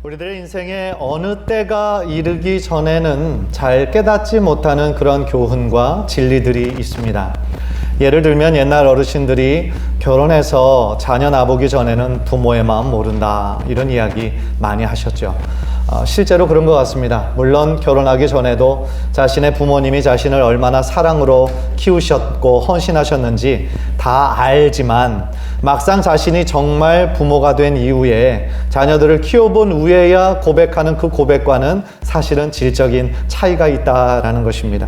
우리들의 인생의 어느 때가 이르기 전에는 잘 깨닫지 못하는 그런 교훈과 진리들이 있습니다. 예를 들면 옛날 어르신들이 결혼해서 자녀 낳아보기 전에는 부모의 마음 모른다, 이런 이야기 많이 하셨죠. 실제로 그런 것 같습니다. 물론 결혼하기 전에도 자신의 부모님이 자신을 얼마나 사랑으로 키우셨고 헌신하셨는지 다 알지만 막상 자신이 정말 부모가 된 이후에 자녀들을 키워본 후에야 고백하는 그 고백과는 사실은 질적인 차이가 있다라는 것입니다.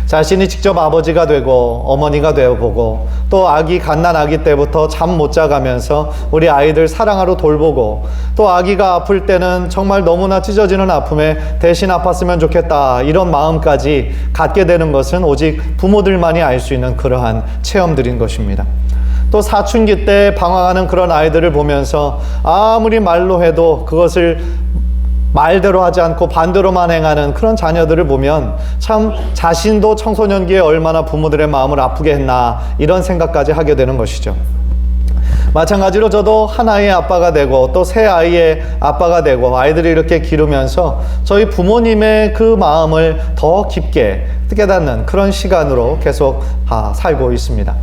자신이 직접 아버지가 되고 어머니가 되어보고 또 아기 갓난아기 때부터 잠 못 자가면서 우리 아이들 사랑하러 돌보고 또 아기가 아플 때는 정말 너무나 찢어지는 아픔에 대신 아팠으면 좋겠다, 이런 마음까지 갖게 되는 것은 오직 부모들만이 알 수 있는 그러한 체험들인 것입니다. 또 사춘기 때 방황하는 그런 아이들을 보면서 아무리 말로 해도 그것을 말대로 하지 않고 반대로만 행하는 그런 자녀들을 보면 참 자신도 청소년기에 얼마나 부모들의 마음을 아프게 했나, 이런 생각까지 하게 되는 것이죠. 마찬가지로 저도 한 아이의 아빠가 되고 또 새 아이의 아빠가 되고 아이들이 이렇게 기르면서 저희 부모님의 그 마음을 더 깊게 깨닫는 그런 시간으로 계속 살고 있습니다.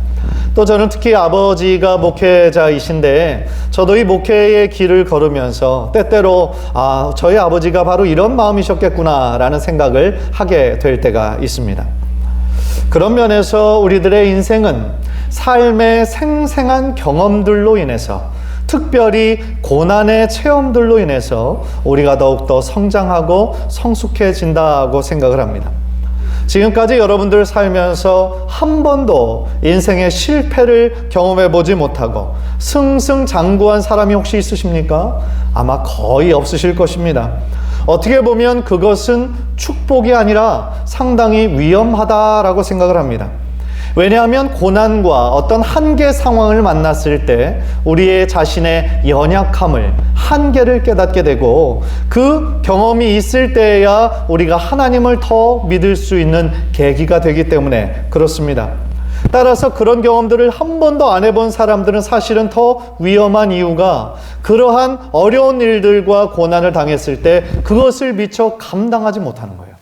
또 저는 특히 아버지가 목회자이신데 저도 이 목회의 길을 걸으면서 때때로 저희 아버지가 바로 이런 마음이셨겠구나 라는 생각을 하게 될 때가 있습니다. 그런 면에서 우리들의 인생은 삶의 생생한 경험들로 인해서, 특별히 고난의 체험들로 인해서 우리가 더욱더 성장하고 성숙해진다고 생각을 합니다. 지금까지 여러분들 살면서 한 번도 인생의 실패를 경험해 보지 못하고 승승장구한 사람이 혹시 있으십니까? 아마 거의 없으실 것입니다. 어떻게 보면 그것은 축복이 아니라 상당히 위험하다라고 생각을 합니다. 왜냐하면 고난과 어떤 한계 상황을 만났을 때 우리의 자신의 연약함을, 한계를 깨닫게 되고 그 경험이 있을 때야 우리가 하나님을 더 믿을 수 있는 계기가 되기 때문에 그렇습니다. 따라서 그런 경험들을 한 번도 안 해본 사람들은 사실은 더 위험한 이유가 그러한 어려운 일들과 고난을 당했을 때 그것을 미처 감당하지 못하는 거예요.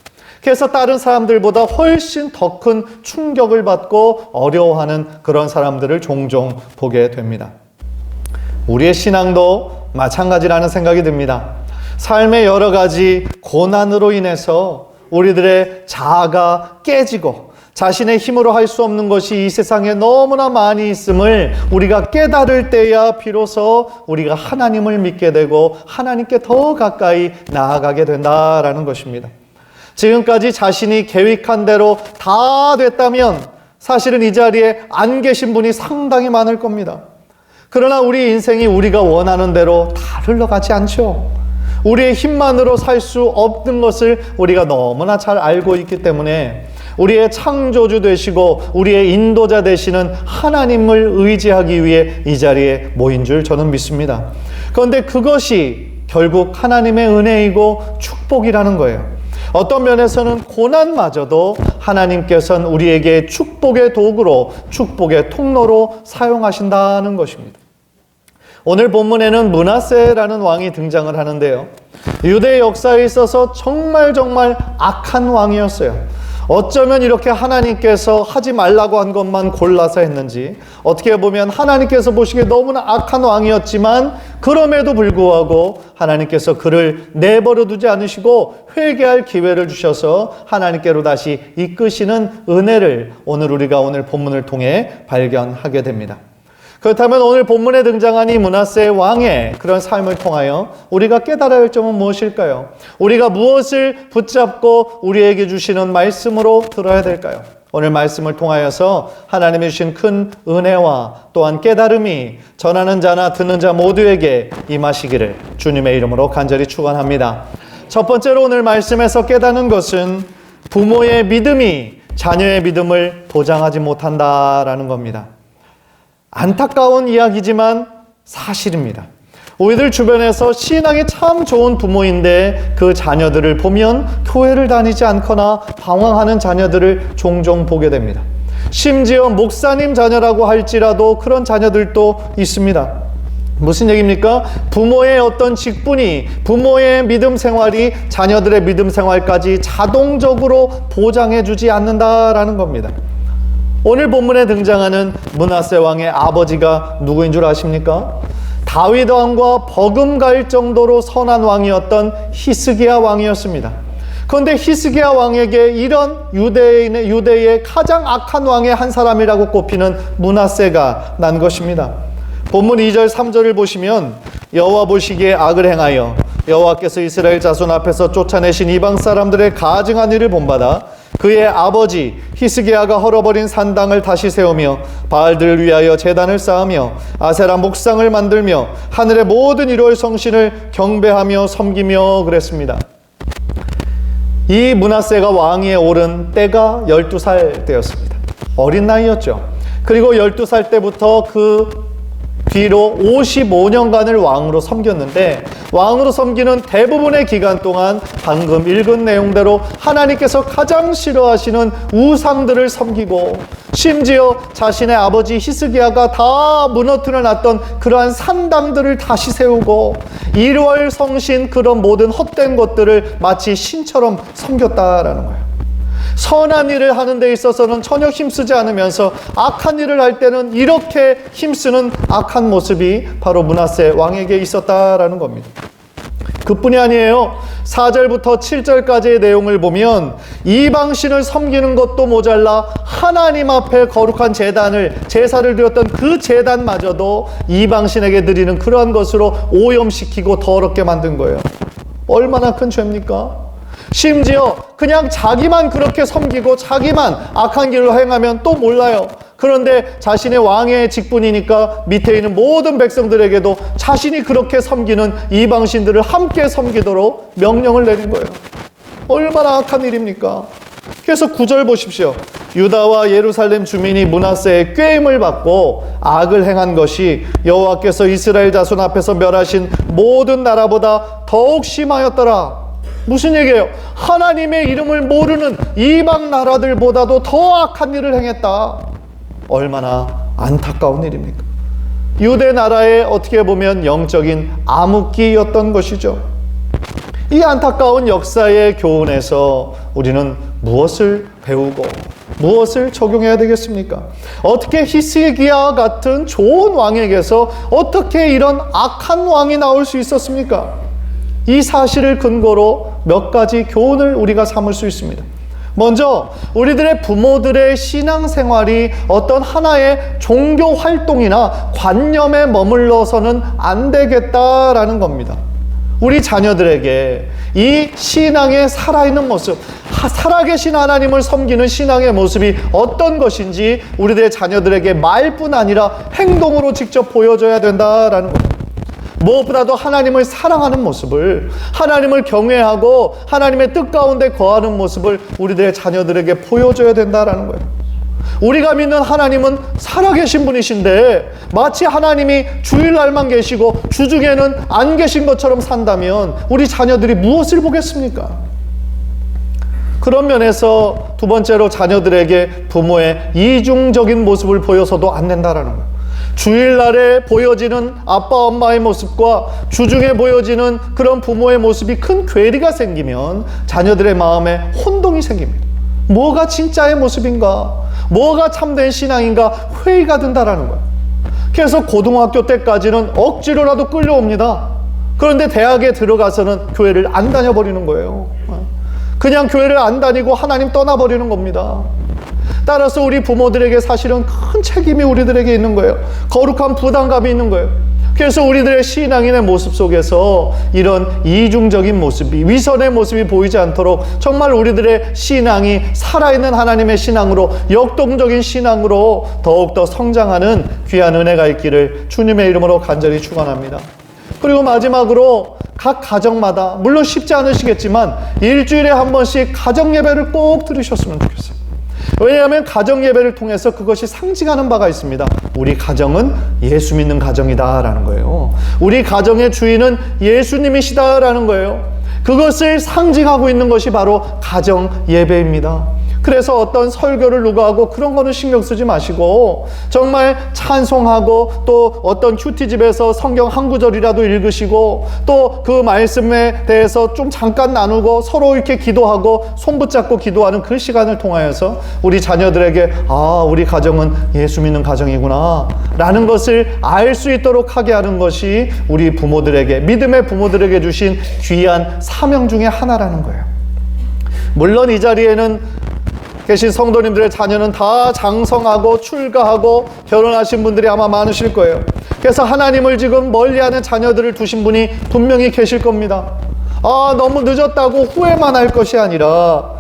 그래서 다른 사람들보다 훨씬 더 큰 충격을 받고 어려워하는 그런 사람들을 종종 보게 됩니다. 우리의 신앙도 마찬가지라는 생각이 듭니다. 삶의 여러 가지 고난으로 인해서 우리들의 자아가 깨지고 자신의 힘으로 할 수 없는 것이 이 세상에 너무나 많이 있음을 우리가 깨달을 때야 비로소 우리가 하나님을 믿게 되고 하나님께 더 가까이 나아가게 된다라는 것입니다. 지금까지 자신이 계획한 대로 다 됐다면 사실은 이 자리에 안 계신 분이 상당히 많을 겁니다. 그러나 우리 인생이 우리가 원하는 대로 다 흘러가지 않죠. 우리의 힘만으로 살 수 없는 것을 우리가 너무나 잘 알고 있기 때문에 우리의 창조주 되시고 우리의 인도자 되시는 하나님을 의지하기 위해 이 자리에 모인 줄 저는 믿습니다. 그런데 그것이 결국 하나님의 은혜이고 축복이라는 거예요. 어떤 면에서는 고난마저도 하나님께서는 우리에게 축복의 도구로, 축복의 통로로 사용하신다는 것입니다. 오늘 본문에는 므낫세라는 왕이 등장을 하는데요. 유대 역사에 있어서 정말 악한 왕이었어요. 어쩌면 이렇게 하나님께서 하지 말라고 한 것만 골라서 했는지, 어떻게 보면 하나님께서 보시기에 너무나 악한 왕이었지만 그럼에도 불구하고 하나님께서 그를 내버려 두지 않으시고 회개할 기회를 주셔서 하나님께로 다시 이끄시는 은혜를 우리가 오늘 본문을 통해 발견하게 됩니다. 그렇다면 오늘 본문에 등장한 이 므낫세 왕의 그런 삶을 통하여 우리가 깨달아야 할 점은 무엇일까요? 우리가 무엇을 붙잡고 우리에게 주시는 말씀으로 들어야 될까요? 오늘 말씀을 통하여서 하나님이 주신 큰 은혜와 또한 깨달음이 전하는 자나 듣는 자 모두에게 임하시기를 주님의 이름으로 간절히 축원합니다. 첫 번째로 오늘 말씀에서 깨닫는 것은 부모의 믿음이 자녀의 믿음을 보장하지 못한다라는 겁니다. 안타까운 이야기지만 사실입니다. 우리들 주변에서 신앙이 참 좋은 부모인데 그 자녀들을 보면 교회를 다니지 않거나 방황하는 자녀들을 종종 보게 됩니다. 심지어 목사님 자녀라고 할지라도 그런 자녀들도 있습니다. 무슨 얘기입니까? 부모의 어떤 직분이, 부모의 믿음 생활이 자녀들의 믿음 생활까지 자동적으로 보장해 주지 않는다라는 겁니다. 오늘 본문에 등장하는 므낫세 왕의 아버지가 누구인 줄 아십니까? 다윗 왕과 버금갈 정도로 선한 왕이었던 히스기야 왕이었습니다. 그런데 히스기야 왕에게 이런 유대의 가장 악한 왕의 한 사람이라고 꼽히는 므낫세가 난 것입니다. 본문 2절 3절을 보시면 여호와 보시기에 악을 행하여 여호와께서 이스라엘 자손 앞에서 쫓아내신 이방 사람들의 가증한 일을 본받아 그의 아버지 히스기야가 헐어버린 산당을 다시 세우며 바알들을 위하여 제단을 쌓으며 아세라 목상을 만들며 하늘의 모든 일월 성신을 경배하며 섬기며 그랬습니다. 이 므낫세가 왕위에 오른 때가 12살 때였습니다. 어린 나이였죠. 그리고 12살 때부터 그 뒤로 55년간을 왕으로 섬겼는데, 왕으로 섬기는 대부분의 기간 동안 방금 읽은 내용대로 하나님께서 가장 싫어하시는 우상들을 섬기고, 심지어 자신의 아버지 히스기야가 다 무너뜨려 놨던 그러한 산당들을 다시 세우고, 일월 성신 그런 모든 헛된 것들을 마치 신처럼 섬겼다라는 거예요. 선한 일을 하는 데 있어서는 전혀 힘쓰지 않으면서 악한 일을 할 때는 이렇게 힘쓰는 악한 모습이 바로 므낫세 왕에게 있었다라는 겁니다. 그뿐이 아니에요. 4절부터 7절까지의 내용을 보면 이방신을 섬기는 것도 모자라 하나님 앞에 거룩한 제사를 드렸던 그 제단마저도 이방신에게 드리는 그러한 것으로 오염시키고 더럽게 만든 거예요. 얼마나 큰 죄입니까? 심지어 그냥 자기만 그렇게 섬기고 자기만 악한 길을 행하면 또 몰라요. 그런데 자신의 왕의 직분이니까 밑에 있는 모든 백성들에게도 자신이 그렇게 섬기는 이방신들을 함께 섬기도록 명령을 내린 거예요. 얼마나 악한 일입니까? 그래서 9절 보십시오. 유다와 예루살렘 주민이 므낫세의 꾀임을 받고 악을 행한 것이 여호와께서 이스라엘 자손 앞에서 멸하신 모든 나라보다 더욱 심하였더라. 무슨 얘기예요? 하나님의 이름을 모르는 이방 나라들보다도 더 악한 일을 행했다. 얼마나 안타까운 일입니까? 유대 나라의 어떻게 보면 영적인 암흑기였던 것이죠. 이 안타까운 역사의 교훈에서 우리는 무엇을 배우고 무엇을 적용해야 되겠습니까? 어떻게 히스기야 같은 좋은 왕에게서 어떻게 이런 악한 왕이 나올 수 있었습니까? 이 사실을 근거로 몇 가지 교훈을 우리가 삼을 수 있습니다. 먼저 우리들의 부모들의 신앙생활이 어떤 하나의 종교 활동이나 관념에 머물러서는 안 되겠다라는 겁니다. 우리 자녀들에게 이 신앙의 살아있는 모습, 살아계신 하나님을 섬기는 신앙의 모습이 어떤 것인지 우리들의 자녀들에게 말뿐 아니라 행동으로 직접 보여줘야 된다라는 겁니다. 무엇보다도 하나님을 사랑하는 모습을, 하나님을 경외하고 하나님의 뜻 가운데 거하는 모습을 우리들의 자녀들에게 보여줘야 된다라는 거예요. 우리가 믿는 하나님은 살아계신 분이신데 마치 하나님이 주일날만 계시고 주중에는 안 계신 것처럼 산다면 우리 자녀들이 무엇을 보겠습니까? 그런 면에서 두 번째로 자녀들에게 부모의 이중적인 모습을 보여서도 안 된다라는 거예요. 주일날에 보여지는 아빠 엄마의 모습과 주중에 보여지는 그런 부모의 모습이 큰 괴리가 생기면 자녀들의 마음에 혼동이 생깁니다. 뭐가 진짜의 모습인가? 뭐가 참된 신앙인가? 회의가 든다라는 거예요. 그래서 고등학교 때까지는 억지로라도 끌려옵니다. 그런데 대학에 들어가서는 교회를 안 다녀버리는 거예요. 그냥 교회를 안 다니고 하나님 떠나버리는 겁니다. 따라서 우리 부모들에게 사실은 큰 책임이 우리들에게 있는 거예요. 거룩한 부담감이 있는 거예요. 그래서 우리들의 신앙인의 모습 속에서 이런 이중적인 모습이, 위선의 모습이 보이지 않도록 정말 우리들의 신앙이 살아있는 하나님의 신앙으로, 역동적인 신앙으로 더욱더 성장하는 귀한 은혜가 있기를 주님의 이름으로 간절히 축원합니다. 그리고 마지막으로 각 가정마다, 물론 쉽지 않으시겠지만 일주일에 한 번씩 가정 예배를 꼭 들으셨으면 좋겠어요. 왜냐하면 가정 예배를 통해서 그것이 상징하는 바가 있습니다. 우리 가정은 예수 믿는 가정이다라는 거예요. 우리 가정의 주인은 예수님이시다라는 거예요. 그것을 상징하고 있는 것이 바로 가정 예배입니다. 그래서 어떤 설교를 누가 하고 그런 거는 신경 쓰지 마시고 정말 찬송하고 또 어떤 큐티집에서 성경 한 구절이라도 읽으시고 또 그 말씀에 대해서 좀 잠깐 나누고 서로 이렇게 기도하고 손 붙잡고 기도하는 그 시간을 통하여서 우리 자녀들에게 우리 가정은 예수 믿는 가정이구나 라는 것을 알 수 있도록 하게 하는 것이 우리 부모들에게, 믿음의 부모들에게 주신 귀한 사명 중에 하나라는 거예요. 물론 이 자리에는 계신 성도님들의 자녀는 다 장성하고 출가하고 결혼하신 분들이 아마 많으실 거예요. 그래서 하나님을 지금 멀리하는 자녀들을 두신 분이 분명히 계실 겁니다. 너무 늦었다고 후회만 할 것이 아니라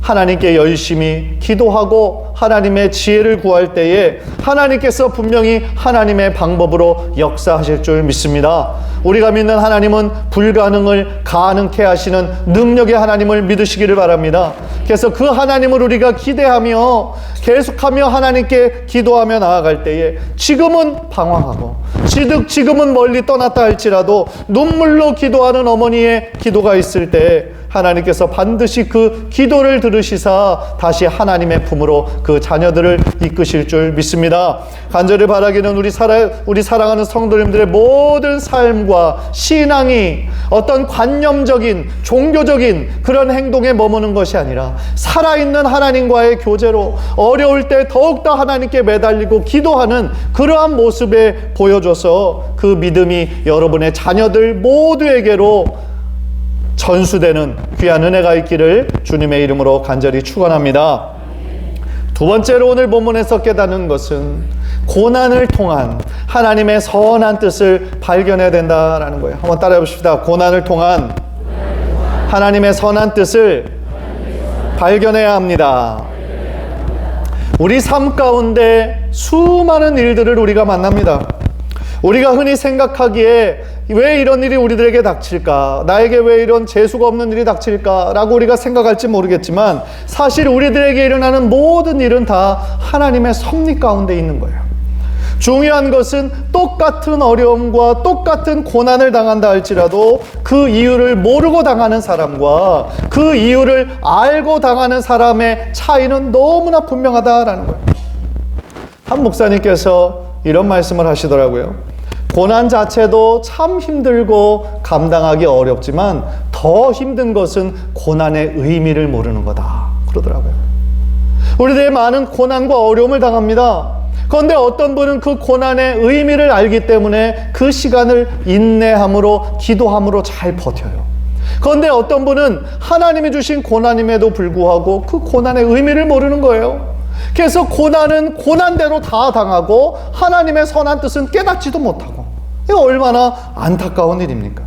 하나님께 열심히 기도하고 하나님의 지혜를 구할 때에 하나님께서 분명히 하나님의 방법으로 역사하실 줄 믿습니다. 우리가 믿는 하나님은 불가능을 가능케 하시는 능력의 하나님을 믿으시기를 바랍니다. 그래서 그 하나님을 우리가 기대하며 계속하며 하나님께 기도하며 나아갈 때에 지금은 방황하고 지금은 멀리 떠났다 할지라도 눈물로 기도하는 어머니의 기도가 있을 때 하나님께서 반드시 그 기도를 들으시사 다시 하나님의 품으로 그 자녀들을 이끄실 줄 믿습니다. 간절히 바라기는 우리 사랑하는 성도님들의 모든 삶과 신앙이 어떤 관념적인 종교적인 그런 행동에 머무는 것이 아니라 살아있는 하나님과의 교제로 어려울 때 더욱더 하나님께 매달리고 기도하는 그러한 모습에 보여줘서 그 믿음이 여러분의 자녀들 모두에게로 전수되는 귀한 은혜가 있기를 주님의 이름으로 간절히 축원합니다. 두 번째로 오늘 본문에서 깨닫는 것은 고난을 통한 하나님의 선한 뜻을 발견해야 된다라는 거예요. 한번 따라해 보십시다. 고난을 통한 하나님의 선한 뜻을 발견해야 합니다. 우리 삶 가운데 수많은 일들을 우리가 만납니다. 우리가 흔히 생각하기에 왜 이런 일이 우리들에게 닥칠까? 나에게 왜 이런 재수가 없는 일이 닥칠까? 라고 우리가 생각할지 모르겠지만 사실 우리들에게 일어나는 모든 일은 다 하나님의 섭리 가운데 있는 거예요. 중요한 것은 똑같은 어려움과 똑같은 고난을 당한다 할지라도 그 이유를 모르고 당하는 사람과 그 이유를 알고 당하는 사람의 차이는 너무나 분명하다라는 거예요. 한 목사님께서 이런 말씀을 하시더라고요. 고난 자체도 참 힘들고 감당하기 어렵지만 더 힘든 것은 고난의 의미를 모르는 거다 그러더라고요. 우리들의 많은 고난과 어려움을 당합니다. 그런데 어떤 분은 그 고난의 의미를 알기 때문에 그 시간을 인내함으로 기도함으로 잘 버텨요. 그런데 어떤 분은 하나님이 주신 고난임에도 불구하고 그 고난의 의미를 모르는 거예요. 그래서 고난은 고난대로 다 당하고 하나님의 선한 뜻은 깨닫지도 못하고, 이거 얼마나 안타까운 일입니까?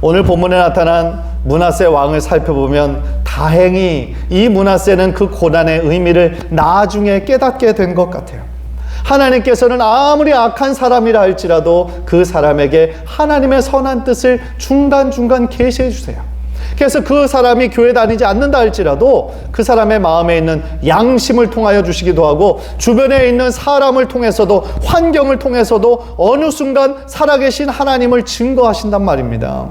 오늘 본문에 나타난 므낫세 왕을 살펴보면 다행히 이 므낫세는 그 고난의 의미를 나중에 깨닫게 된 것 같아요. 하나님께서는 아무리 악한 사람이라 할지라도 그 사람에게 하나님의 선한 뜻을 중간중간 계시해 주세요. 그래서 그 사람이 교회 다니지 않는다 할지라도 그 사람의 마음에 있는 양심을 통하여 주시기도 하고 주변에 있는 사람을 통해서도 환경을 통해서도 어느 순간 살아계신 하나님을 증거하신단 말입니다.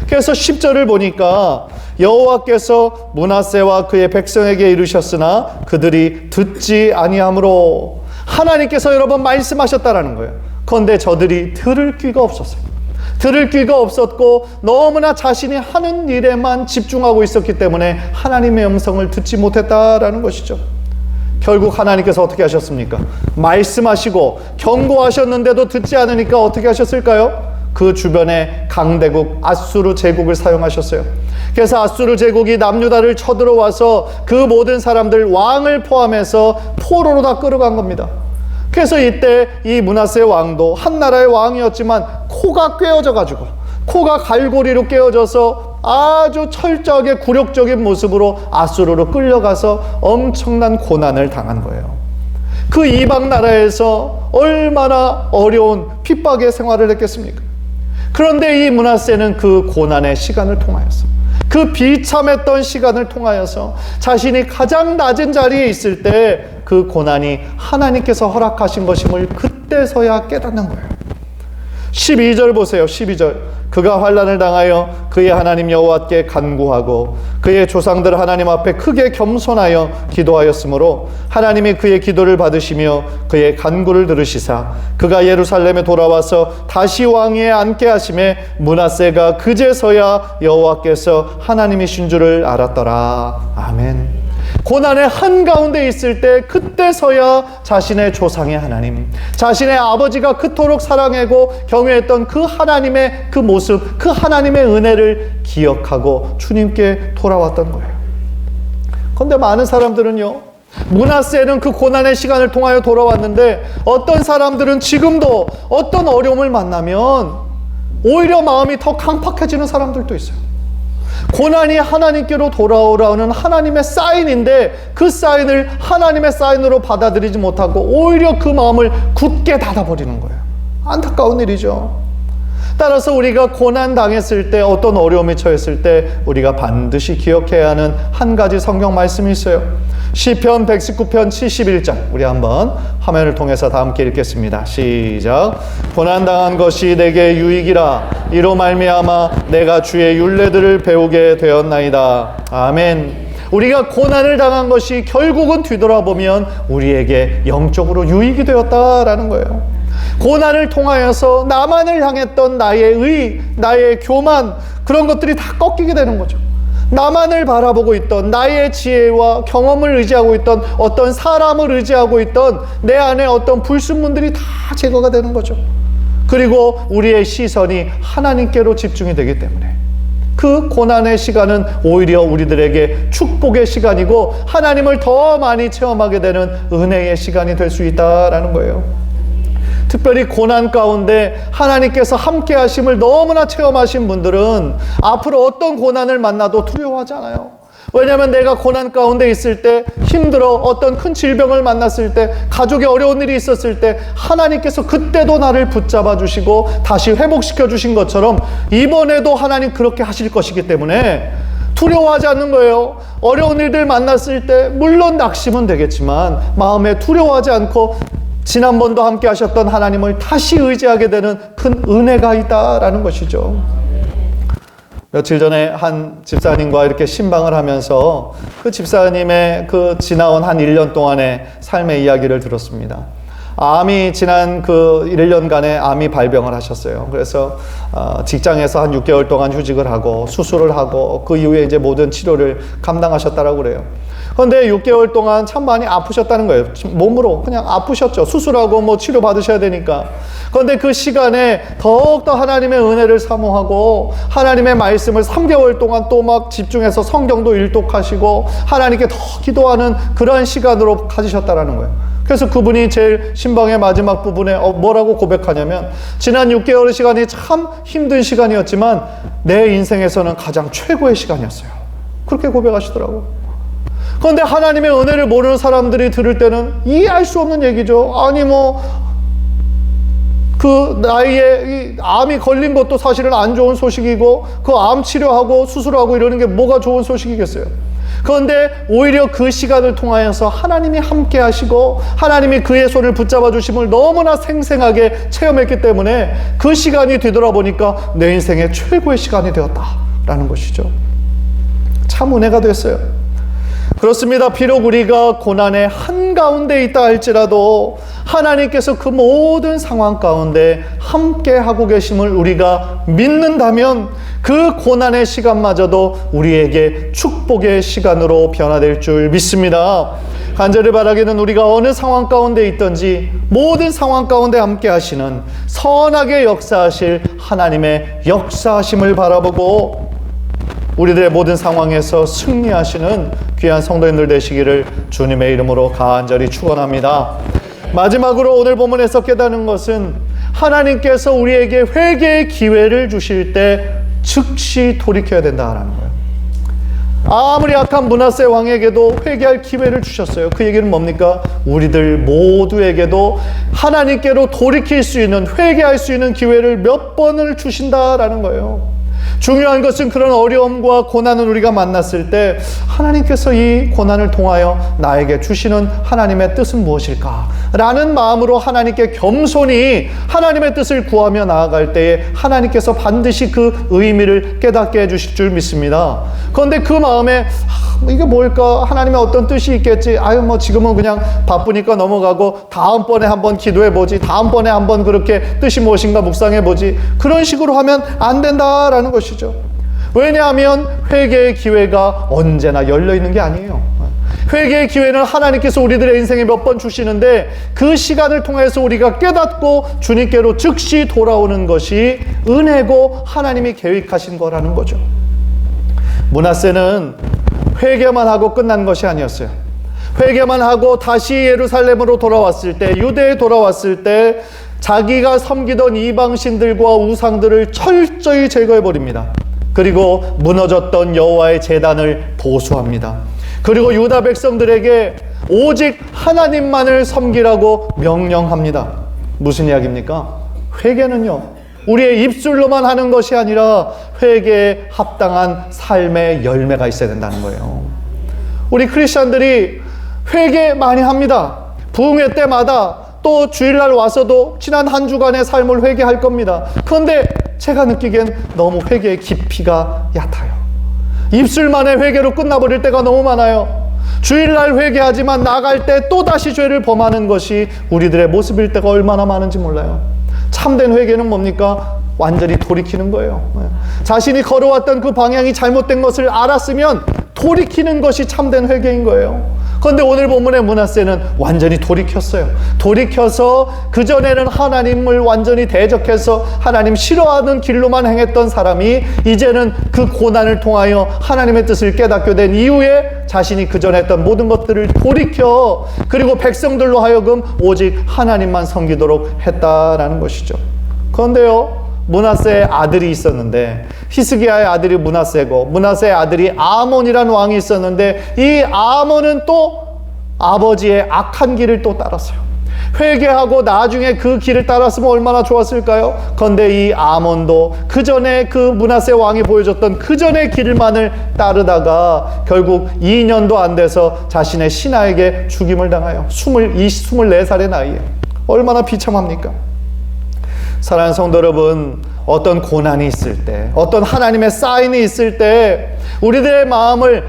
그래서 10절을 보니까 여호와께서 므낫세와 그의 백성에게 이르셨으나 그들이 듣지 아니하므로, 하나님께서 여러 번 말씀하셨다라는 거예요. 그런데 저들이 들을 귀가 없었어요. 들을 귀가 없었고 너무나 자신이 하는 일에만 집중하고 있었기 때문에 하나님의 음성을 듣지 못했다라는 것이죠. 결국 하나님께서 어떻게 하셨습니까? 말씀하시고 경고하셨는데도 듣지 않으니까 어떻게 하셨을까요? 그 주변에 강대국 아수르 제국을 사용하셨어요. 그래서 아수르 제국이 남유다를 쳐들어와서 그 모든 사람들 왕을 포함해서 포로로 다 끌어간 겁니다. 그래서 이때 이 므낫세 왕도 한 나라의 왕이었지만 코가 꿰어져 가지고 코가 갈고리로 꿰어져서 아주 철저하게 굴욕적인 모습으로 아수르로 끌려가서 엄청난 고난을 당한 거예요. 그 이방 나라에서 얼마나 어려운 핍박의 생활을 했겠습니까? 그런데 이 므낫세는 그 고난의 시간을 통하여서, 그 비참했던 시간을 통하여서 자신이 가장 낮은 자리에 있을 때 그 고난이 하나님께서 허락하신 것임을 그때서야 깨닫는 거예요. 12절 보세요. 12절. 그가 환난을 당하여 그의 하나님 여호와께 간구하고 그의 조상들 하나님 앞에 크게 겸손하여 기도하였으므로 하나님이 그의 기도를 받으시며 그의 간구를 들으시사 그가 예루살렘에 돌아와서 다시 왕위에 앉게 하심에 므낫세가 그제서야 여호와께서 하나님이신 줄을 알았더라. 아멘. 고난의 한가운데 있을 때 그때서야 자신의 조상의 하나님, 자신의 아버지가 그토록 사랑하고 경외했던 그 하나님의 그 모습, 그 하나님의 은혜를 기억하고 주님께 돌아왔던 거예요. 그런데 많은 사람들은요, 므낫세는 그 고난의 시간을 통하여 돌아왔는데 어떤 사람들은 지금도 어떤 어려움을 만나면 오히려 마음이 더 강팍해지는 사람들도 있어요. 고난이 하나님께로 돌아오라는 하나님의 사인인데 그 사인을 하나님의 사인으로 받아들이지 못하고 오히려 그 마음을 굳게 닫아버리는 거예요. 안타까운 일이죠. 따라서 우리가 고난 당했을 때, 어떤 어려움에 처했을 때 우리가 반드시 기억해야 하는 한 가지 성경 말씀이 있어요. 시편 119편 71장, 우리 한번 화면을 통해서 다 함께 읽겠습니다. 시작. 고난당한 것이 내게 유익이라 이로 말미암아 내가 주의 율례들을 배우게 되었나이다. 아멘. 우리가 고난을 당한 것이 결국은 뒤돌아보면 우리에게 영적으로 유익이 되었다라는 거예요. 고난을 통하여서 나만을 향했던 나의 의, 나의 교만, 그런 것들이 다 꺾이게 되는 거죠. 나만을 바라보고 있던 나의 지혜와 경험을 의지하고 있던 어떤 사람을 의지하고 있던 내 안에 어떤 불순물들이 다 제거가 되는 거죠. 그리고 우리의 시선이 하나님께로 집중이 되기 때문에 그 고난의 시간은 오히려 우리들에게 축복의 시간이고 하나님을 더 많이 체험하게 되는 은혜의 시간이 될 수 있다라는 거예요. 특별히 고난 가운데 하나님께서 함께 하심을 너무나 체험하신 분들은 앞으로 어떤 고난을 만나도 두려워하지 않아요. 왜냐하면 내가 고난 가운데 있을 때, 힘들어, 어떤 큰 질병을 만났을 때, 가족에 어려운 일이 있었을 때 하나님께서 그때도 나를 붙잡아 주시고 다시 회복시켜 주신 것처럼 이번에도 하나님 그렇게 하실 것이기 때문에 두려워하지 않는 거예요. 어려운 일들 만났을 때 물론 낙심은 되겠지만 마음에 두려워하지 않고 지난번도 함께 하셨던 하나님을 다시 의지하게 되는 큰 은혜가 있다라는 것이죠. 며칠 전에 한 집사님과 이렇게 신방을 하면서 그 집사님의 그 지나온 한 1년 동안의 삶의 이야기를 들었습니다. 암이 지난 그 1년간의 암이 발병을 하셨어요. 그래서 직장에서 한 6개월 동안 휴직을 하고 수술을 하고 그 이후에 이제 모든 치료를 감당하셨다라고 그래요. 그런데 6개월 동안 참 많이 아프셨다는 거예요. 몸으로 그냥 아프셨죠. 수술하고 뭐 치료 받으셔야 되니까. 그런데 그 시간에 더욱더 하나님의 은혜를 사모하고 하나님의 말씀을 3개월 동안 또 막 집중해서 성경도 일독하시고 하나님께 더 기도하는 그런 시간으로 가지셨다라는 거예요. 그래서 그분이 제일 신방의 마지막 부분에 뭐라고 고백하냐면 지난 6개월의 시간이 참 힘든 시간이었지만 내 인생에서는 가장 최고의 시간이었어요. 그렇게 고백하시더라고요. 그런데 하나님의 은혜를 모르는 사람들이 들을 때는 이해할 수 없는 얘기죠. 아니 그 나이에 이 암이 걸린 것도 사실은 안 좋은 소식이고 그 암 치료하고 수술하고 이러는 게 뭐가 좋은 소식이겠어요. 그런데 오히려 그 시간을 통하여서 하나님이 함께 하시고 하나님이 그의 손을 붙잡아 주심을 너무나 생생하게 체험했기 때문에 그 시간이 되돌아보니까 내 인생의 최고의 시간이 되었다라는 것이죠. 참 은혜가 됐어요. 그렇습니다. 비록 우리가 고난의 한가운데 있다 할지라도 하나님께서 그 모든 상황 가운데 함께 하고 계심을 우리가 믿는다면 그 고난의 시간마저도 우리에게 축복의 시간으로 변화될 줄 믿습니다. 간절히 바라기는 우리가 어느 상황 가운데 있든지 모든 상황 가운데 함께 하시는 선하게 역사하실 하나님의 역사하심을 바라보고 우리들의 모든 상황에서 승리하시는 귀한 성도님들 되시기를 주님의 이름으로 간절히 축원합니다. 마지막으로 오늘 본문에서 깨닫는 것은 하나님께서 우리에게 회개의 기회를 주실 때 즉시 돌이켜야 된다라는 거예요. 아무리 악한 므낫세 왕에게도 회개할 기회를 주셨어요. 그 얘기는 뭡니까? 우리들 모두에게도 하나님께로 돌이킬 수 있는, 회개할 수 있는 기회를 몇 번을 주신다라는 거예요. 중요한 것은 그런 어려움과 고난을 우리가 만났을 때 하나님께서 이 고난을 통하여 나에게 주시는 하나님의 뜻은 무엇일까? 라는 마음으로 하나님께 겸손히 하나님의 뜻을 구하며 나아갈 때에 하나님께서 반드시 그 의미를 깨닫게 해주실 줄 믿습니다. 그런데 그 마음에 이게 뭘까? 하나님의 어떤 뜻이 있겠지? 뭐 지금은 그냥 바쁘니까 넘어가고 다음번에 한번 기도해보지, 다음번에 한번 그렇게 뜻이 무엇인가 묵상해보지, 그런 식으로 하면 안 된다라는 것이죠. 왜냐하면 회개의 기회가 언제나 열려있는 게 아니에요. 회개의 기회는 하나님께서 우리들의 인생에 몇 번 주시는데 그 시간을 통해서 우리가 깨닫고 주님께로 즉시 돌아오는 것이 은혜고 하나님이 계획하신 거라는 거죠. 므낫세는 회개만 하고 끝난 것이 아니었어요. 회개만 하고 다시 예루살렘으로 돌아왔을 때, 유대에 돌아왔을 때 자기가 섬기던 이방신들과 우상들을 철저히 제거해버립니다. 그리고 무너졌던 여호와의 제단을 보수합니다. 그리고 유다 백성들에게 오직 하나님만을 섬기라고 명령합니다. 무슨 이야기입니까? 회개는요, 우리의 입술로만 하는 것이 아니라 회개에 합당한 삶의 열매가 있어야 된다는 거예요. 우리 크리스찬들이 회개 많이 합니다. 부흥회 때마다 또 주일날 와서도 지난 한 주간의 삶을 회개할 겁니다. 그런데 제가 느끼기엔 너무 회개의 깊이가 얕아요. 입술만의 회개로 끝나버릴 때가 너무 많아요. 주일날 회개하지만 나갈 때 또다시 죄를 범하는 것이 우리들의 모습일 때가 얼마나 많은지 몰라요. 참된 회개는 뭡니까? 완전히 돌이키는 거예요. 자신이 걸어왔던 그 방향이 잘못된 것을 알았으면 돌이키는 것이 참된 회개인 거예요. 그런데 오늘 본문의 므낫세는 완전히 돌이켰어요. 돌이켜서 그전에는 하나님을 완전히 대적해서 하나님 싫어하는 길로만 행했던 사람이 이제는 그 고난을 통하여 하나님의 뜻을 깨닫게 된 이후에 자신이 그전에 했던 모든 것들을 돌이켜 그리고 백성들로 하여금 오직 하나님만 섬기도록 했다라는 것이죠. 그런데요, 므낫세의 아들이 있었는데, 히스기야의 아들이 므낫세고 므낫세의 아들이 아몬이라는 왕이 있었는데, 이 아몬은 또 아버지의 악한 길을 또 따랐어요. 회개하고 나중에 그 길을 따랐으면 얼마나 좋았을까요? 그런데 이 아몬도 그 전에 그 므낫세 왕이 보여줬던 그 전의 길만을 따르다가 결국 2년도 안 돼서 자신의 신하에게 죽임을 당하여 24살의 나이에. 얼마나 비참합니까? 사랑하는 성도 여러분, 어떤 고난이 있을 때, 어떤 하나님의 사인이 있을 때 우리들의 마음을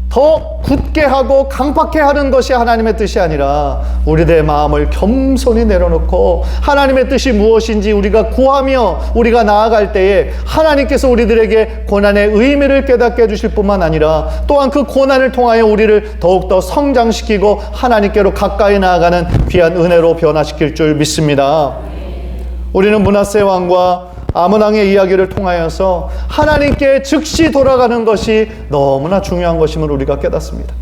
더 굳게 하고 강팍해 하는 것이 하나님의 뜻이 아니라 우리들의 마음을 겸손히 내려놓고 하나님의 뜻이 무엇인지 우리가 구하며 우리가 나아갈 때에 하나님께서 우리들에게 고난의 의미를 깨닫게 해주실 뿐만 아니라 또한 그 고난을 통하여 우리를 더욱더 성장시키고 하나님께로 가까이 나아가는 귀한 은혜로 변화시킬 줄 믿습니다. 우리는 므낫세 왕과 아몬 왕의 이야기를 통하여서 하나님께 즉시 돌아가는 것이 너무나 중요한 것임을 우리가 깨닫습니다.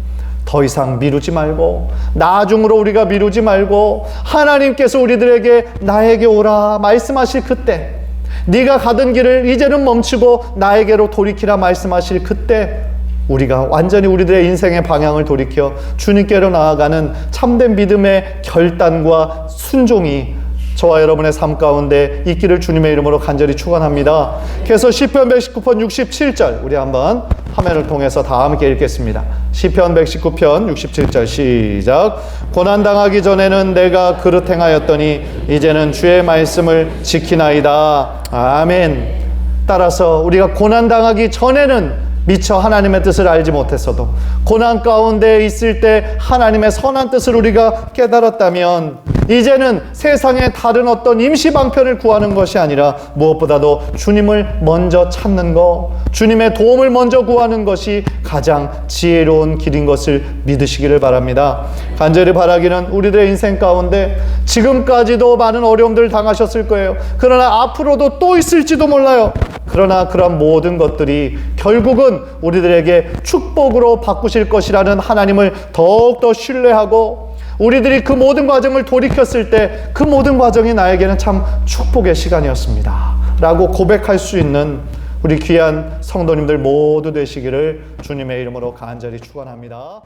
더 이상 미루지 말고, 나중으로 우리가 미루지 말고, 하나님께서 우리들에게 나에게 오라 말씀하실 그때, 네가 가던 길을 이제는 멈추고 나에게로 돌이키라 말씀하실 그때 우리가 완전히 우리들의 인생의 방향을 돌이켜 주님께로 나아가는 참된 믿음의 결단과 순종이 저와 여러분의 삶 가운데 있기를 주님의 이름으로 간절히 축원합니다. 그래서 시편 119편 67절 우리 한번 화면을 통해서 다 함께 읽겠습니다. 시편 119편 67절 시작. 고난당하기 전에는 내가 그릇 행하였더니 이제는 주의 말씀을 지키나이다. 아멘. 따라서 우리가 고난당하기 전에는 미처 하나님의 뜻을 알지 못했어도 고난 가운데 있을 때 하나님의 선한 뜻을 우리가 깨달았다면 이제는 세상의 다른 어떤 임시방편을 구하는 것이 아니라 무엇보다도 주님을 먼저 찾는 것, 주님의 도움을 먼저 구하는 것이 가장 지혜로운 길인 것을 믿으시기를 바랍니다. 간절히 바라기는 우리들의 인생 가운데 지금까지도 많은 어려움들을 당하셨을 거예요. 그러나 앞으로도 또 있을지도 몰라요. 그러나 그런 모든 것들이 결국은 우리들에게 축복으로 바꾸실 것이라는 하나님을 더욱더 신뢰하고 우리들이 그 모든 과정을 돌이켰을 때 그 모든 과정이 나에게는 참 축복의 시간이었습니다 라고 고백할 수 있는 우리 귀한 성도님들 모두 되시기를 주님의 이름으로 간절히 축원합니다.